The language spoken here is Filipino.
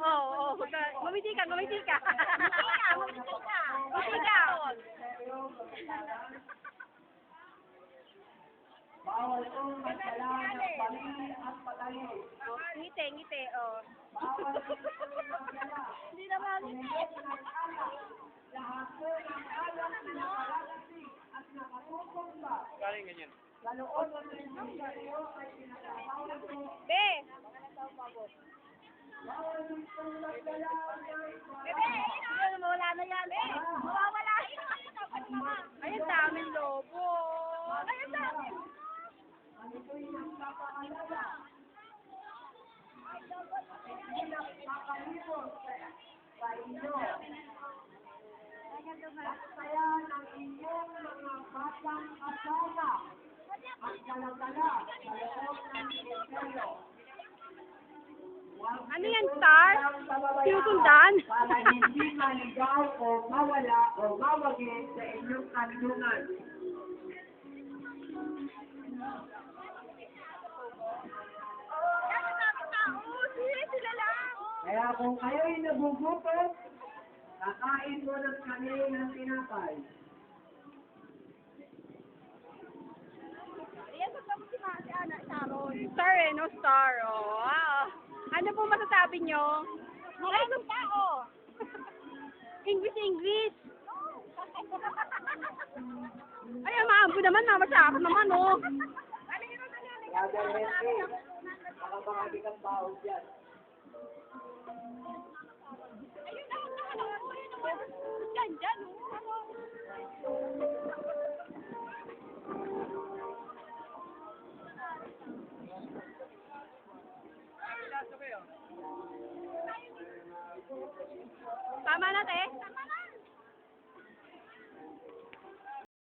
Oo, ngumiti ka, ngumiti ka. Ngumiti ka. Ngumiti ka. Bawal pong magdala ng pamili at patalim. Ngiti, ngiti, oh. Bawal pong magdala. Hindi na mangiti. Lahat po ng alak na nakalalasing at nakatutumba. Galing ganyan. Sa loob ng ministeryo ay pinakabawal po. Be! Bawal din pong magdala ng Bebe! Mawala na yan, be! Mawawala! Ayun, daming lobo. Ayun, daming. ano po'y nagpapaalala. Hindi nagpapalibot sa inyo. At kaya ng inyong mga batang kasama at daladala sa loob ng ministeryo. Ano yan, Star? Sinusundan? Para hindi maligaw o mawala o mawagi sa inyong kandungan. Kaya kung kayo'y nagugutom, kakain mo ng kanil ng tinapay. Star eh, no Star. Oh, wow. Ano po masasabi nyo? Maraming tao. English, English. Ay, maambo naman, mamasarap naman, oh. Brother Henry, baka makagi kang baon dyan. Dyan, Tama na, te. Tama na.